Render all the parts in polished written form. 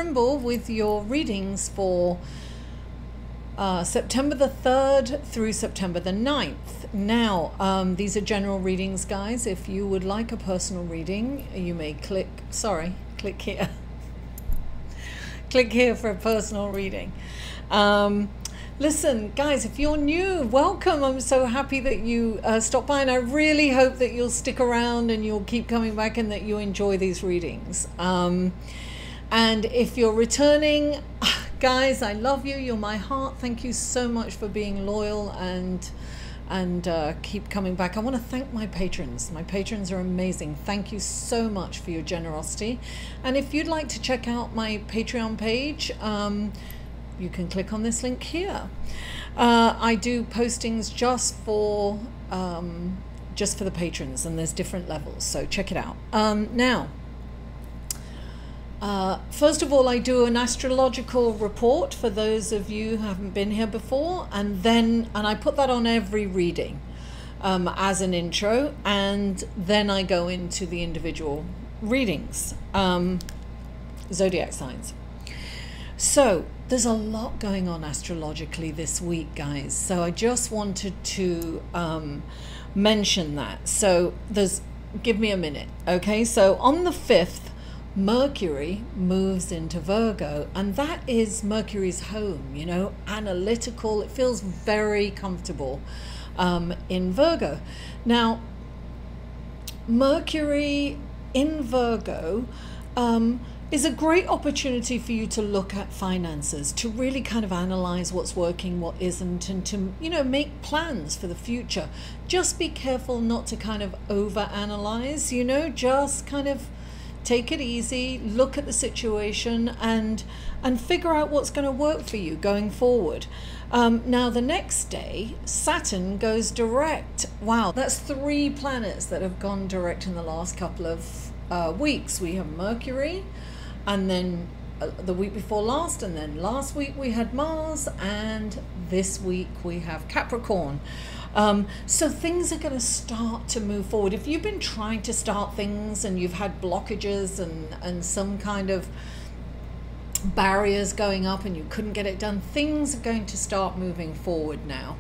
Trimble with your readings for September the 3rd through September the 9th. Now, these are general readings, guys. If you would like a personal reading, you may click here. Click here for a personal reading. Listen, guys, if you're new, welcome. I'm so happy that you stopped by, and I really hope that you'll stick around and you'll keep coming back and that you enjoy these readings. And if you're returning, guys, I love you. You're my heart. Thank you so much for being loyal and keep coming back. I want to thank my patrons. My patrons are amazing. Thank you so much for your generosity. And if you'd like to check out my Patreon page, you can click on this link here. I do postings just for the patrons, and there's different levels, so check it out. Now, first of all, I do an astrological report for those of you who haven't been here before, and I put that on every reading as an intro, and then I go into the individual readings, zodiac signs. So there's a lot going on astrologically this week, guys, so I just wanted to mention that. So give me a minute, okay? So on the 5th, Mercury moves into Virgo, and that is Mercury's home, you know, analytical. It feels very comfortable in Virgo. Now, Mercury in Virgo is a great opportunity for you to look at finances, to really kind of analyze what's working, what isn't, and to, you know, make plans for the future. Just be careful not to kind of overanalyze, you know, just kind of take it easy, look at the situation, and figure out what's going to work for you going forward. Now, the next day, Saturn goes direct. Wow, that's 3 planets that have gone direct in the last couple of weeks. We have Mercury, and then the week before last, and then last week we had Mars, and this week we have Capricorn. So things are going to start to move forward. If you've been trying to start things and you've had blockages and some kind of barriers going up and you couldn't get it done, things are going to start moving forward now.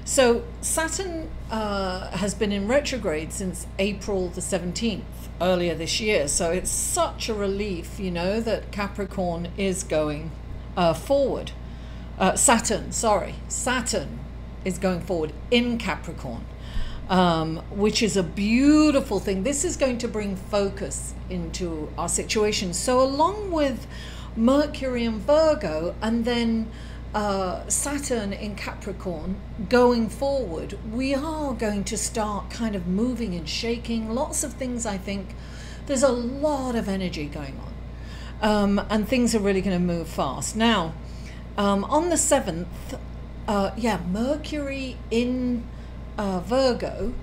So Saturn has been in retrograde since April the 17th, earlier this year. So it's such a relief, you know, that Capricorn is going forward. Saturn is going forward in Capricorn, which is a beautiful thing. This is going to bring focus into our situation. So along with Mercury in Virgo and then Saturn in Capricorn going forward, we are going to start kind of moving and shaking lots of things. I think there's a lot of energy going on, and things are really going to move fast. Now, on the 7th, Mercury in Virgo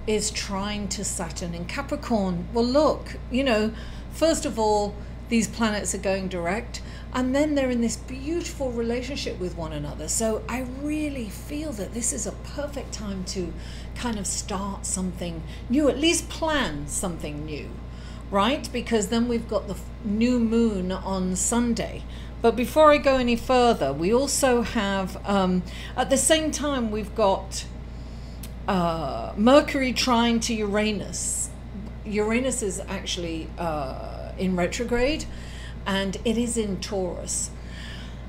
is trying to Saturn in Capricorn. Well, look, you know, first of all, these planets are going direct, and then they're in this beautiful relationship with one another. So I really feel that this is a perfect time to kind of start something new, at least plan something new, right? Because then we've got the new moon on Sunday. But before I go any further, we also have, at the same time, we've got Mercury trying to Uranus. Uranus is actually in retrograde, and it is in Taurus.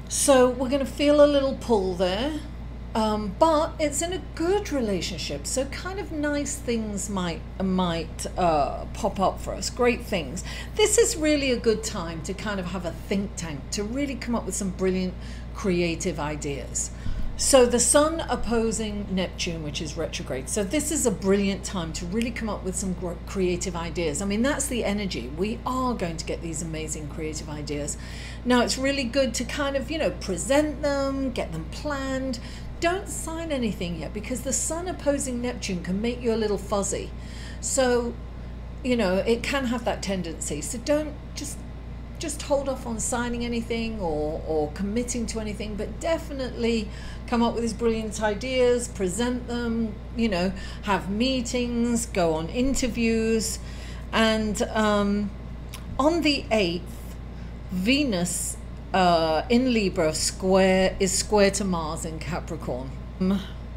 So we're going to feel a little pull there, but it's in a good relationship. So kind of nice things might pop up for us, great things. This is really a good time to kind of have a think tank, to really come up with some brilliant creative ideas. So the Sun opposing Neptune, which is retrograde. So this is a brilliant time to really come up with some creative ideas. I mean, that's the energy. We are going to get these amazing creative ideas. Now, it's really good to kind of, you know, present them, get them planned. Don't sign anything yet, because the Sun opposing Neptune can make you a little fuzzy. So, you know, it can have that tendency. So don't just hold off on signing anything or committing to anything, but definitely come up with these brilliant ideas, present them, you know, have meetings, go on interviews. And on the 8th, Venus in Libra is square to Mars in Capricorn.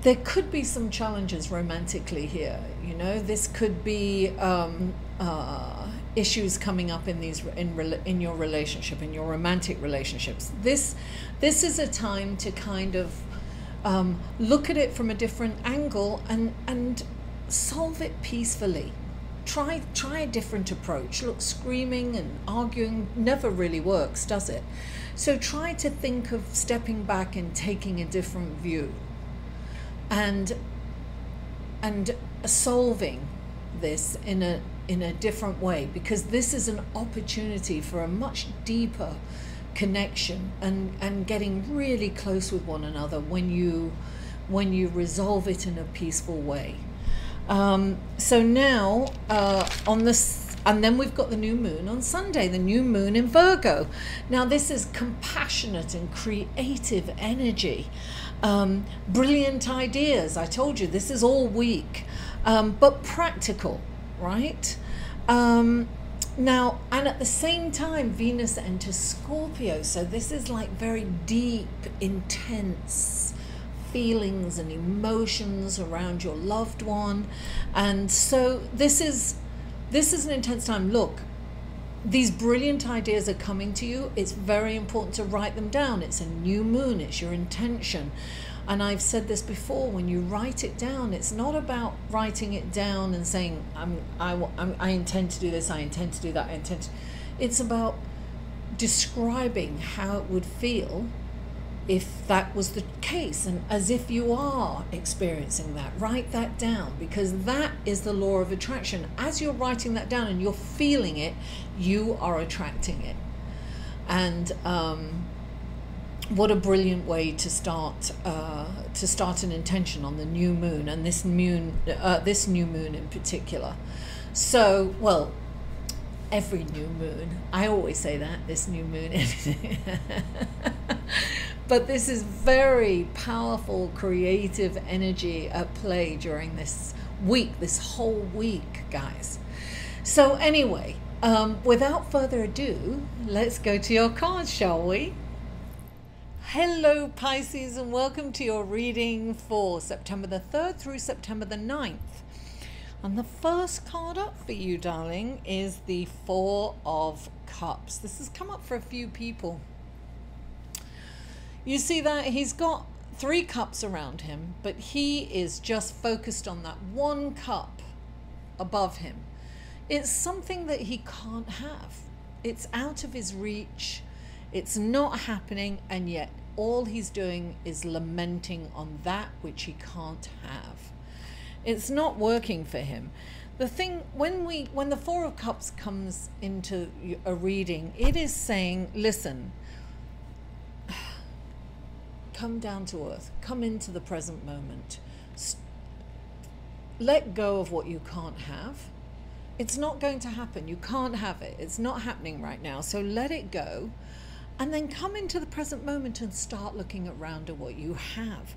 There could be some challenges romantically here. You know, this could be issues coming up in your relationship, in your romantic relationships. This is a time to kind of look at it from a different angle and solve it peacefully. Try a different approach. Look, screaming and arguing never really works, does it? So try to think of stepping back and taking a different view and solving this in a different way, because this is an opportunity for a much deeper connection and getting really close with one another when you resolve it in a peaceful way. So now on this, and then we've got the new moon on Sunday, the new moon in Virgo. Now this is compassionate and creative energy, brilliant ideas. I told you this is all week, but practical, right? Now, and at the same time, Venus enters Scorpio. So this is like very deep, intense feelings and emotions around your loved one. And so this is an intense time. Look, these brilliant ideas are coming to you. It's very important to write them down. It's a new moon. It's your intention. And I've said this before, when you write it down, it's not about writing it down and saying, I intend to do this, I intend to do that, It's about describing how it would feel if that was the case, and as if you are experiencing that. Write that down, because that is the law of attraction. As you're writing that down and you're feeling it, you are attracting it. And what a brilliant way to start an intention on the new moon, and this new moon in particular. So, well, every new moon. I always say that, this new moon. But this is very powerful, creative energy at play during this week, this whole week, guys. So anyway, without further ado, let's go to your cards, shall we? Hello, Pisces, and welcome to your reading for September the 3rd through September the 9th. And the first card up for you, darling, is the Four of Cups. This has come up for a few people. You see that he's got 3 cups around him, but he is just focused on that one cup above him. It's something that he can't have. It's out of his reach. It's not happening, and yet all he's doing is lamenting on that which he can't have. It's not working for him. The thing, when the Four of Cups comes into a reading, it is saying, listen, come down to earth, come into the present moment, let go of what you can't have. It's not going to happen. You can't have it. It's not happening right now. So let it go, and then come into the present moment and start looking around at what you have.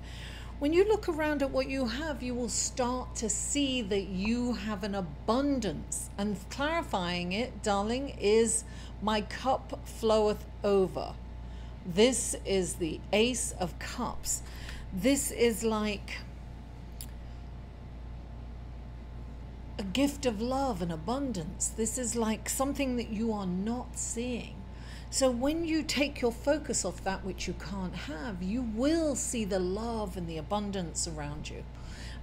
When you look around at what you have, you will start to see that you have an abundance. And clarifying it, darling, is my cup floweth over. This is the Ace of Cups. This is like a gift of love and abundance. This is like something that you are not seeing. So when you take your focus off that which you can't have, you will see the love and the abundance around you.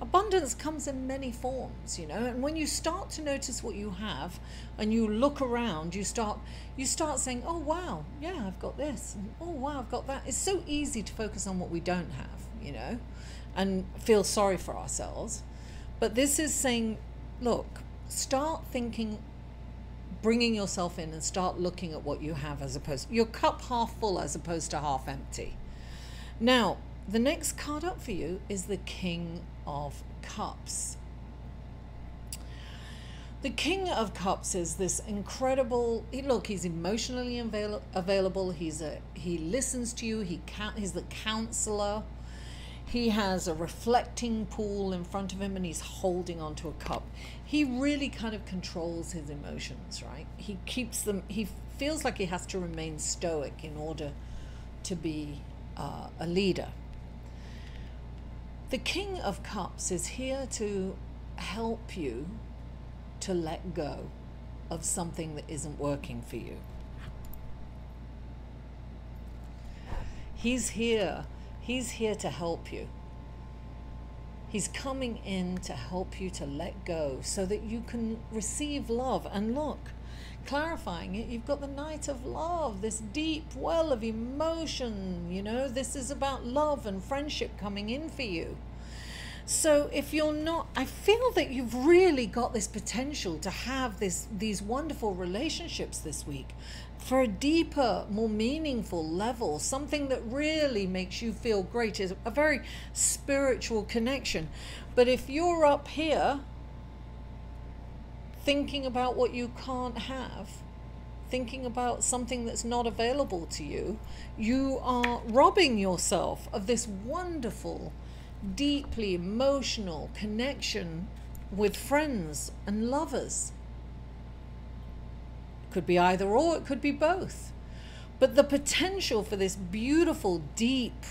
Abundance comes in many forms, you know, and when you start to notice what you have and you look around, you start saying, oh wow, yeah, I've got this, and oh wow, I've got that. It's so easy to focus on what we don't have, you know, and feel sorry for ourselves. But this is saying, look, start thinking, bringing yourself in, and start looking at what you have, as opposed your cup half full as opposed to half empty. Now, the next card up for you is the King of Cups. The King of Cups is this incredible, look, he's emotionally available, he listens to you, he's the counselor. He has a reflecting pool in front of him, and he's holding onto a cup. He really kind of controls his emotions, right? He keeps them, he feels like he has to remain stoic in order to be a leader. The King of Cups is here to help you to let go of something that isn't working for you. He's here to help you. He's coming in to help you to let go so that you can receive love. And look, clarifying it, you've got the Knight of Love, this deep well of emotion, you know, this is about love and friendship coming in for you. So if you're not, I feel that you've really got this potential to have these wonderful relationships this week for a deeper, more meaningful level, something that really makes you feel great, is a very spiritual connection. But if you're up here thinking about what you can't have, thinking about something that's not available to you, you are robbing yourself of this wonderful, deeply emotional connection with friends and lovers. It could be either or, it could be both. But the potential for this beautiful, deep,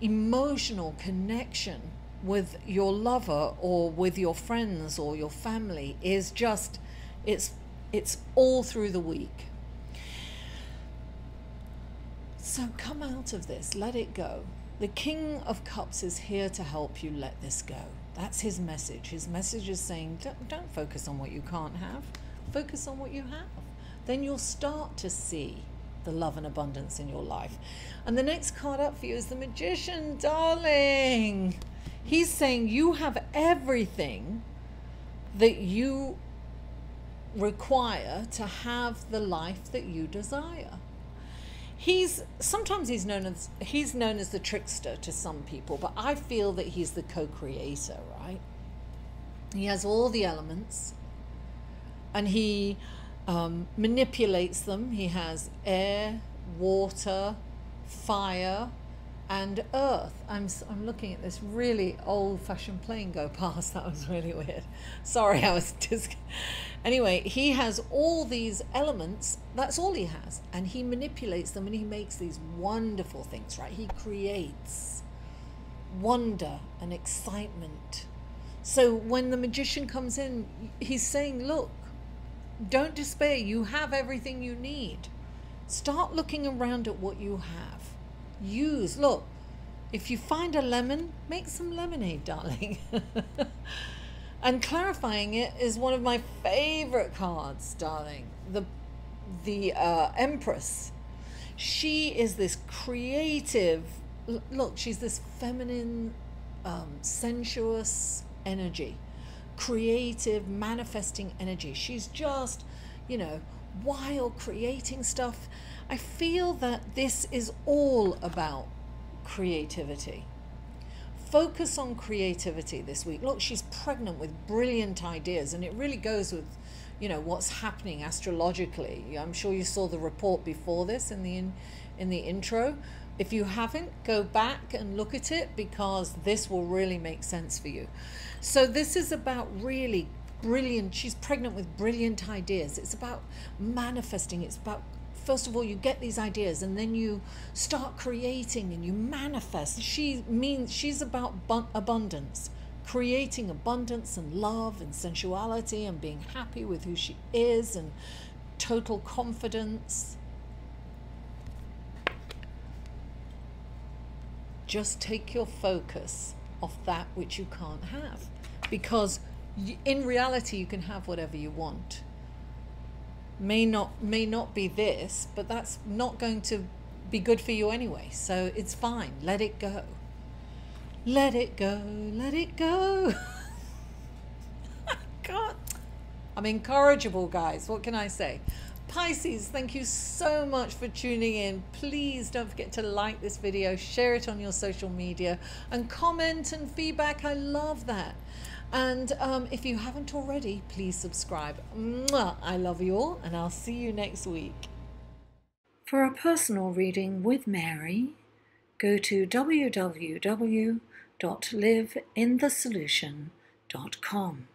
emotional connection with your lover or with your friends or your family is just, it's all through the week. So come out of this, let it go. The King of Cups is here to help you let this go. That's his message. His message is saying, don't focus on what you can't have. Focus on what you have. Then you'll start to see the love and abundance in your life. And the next card up for you is the Magician, darling. He's saying you have everything that you require to have the life that you desire. Sometimes he's known as the trickster to some people, but I feel that he's the co-creator, right? He has all the elements and he manipulates them. He has air, water, fire, and earth. I'm looking at this really old-fashioned plane go past. That was really weird. Sorry, I was just... Anyway, he has all these elements. That's all he has. And he manipulates them and he makes these wonderful things, right? He creates wonder and excitement. So when the Magician comes in, he's saying, look, don't despair. You have everything you need. Start looking around at what you have. Look, if you find a lemon, make some lemonade, darling. And clarifying it is one of my favorite cards, darling. The Empress. She is this creative, look, she's this feminine, sensuous energy, creative, manifesting energy. She's just, wild, creating stuff. I feel that this is all about creativity. Focus on creativity this week. Look, she's pregnant with brilliant ideas, and it really goes with, what's happening astrologically. I'm sure you saw the report before this in the intro. If you haven't, go back and look at it, because this will really make sense for you. So this is about really brilliant. She's pregnant with brilliant ideas. It's about manifesting. It's about, first of all, you get these ideas and then you start creating and you manifest. She's about abundance, creating abundance and love and sensuality and being happy with who she is and total confidence. Just take your focus off that which you can't have, because in reality you can have whatever you want. May not be this, but that's not going to be good for you anyway, so it's fine. Let it go. Let it go. Let it go. God, I'm incorrigible, guys. What can I say? Pisces, thank you so much for tuning in. Please don't forget to like this video, share it on your social media, and comment and feedback. I love that. And if you haven't already, please subscribe. Mwah! I love you all, and I'll see you next week. For a personal reading with Mary, go to www.liveinthesolution.com.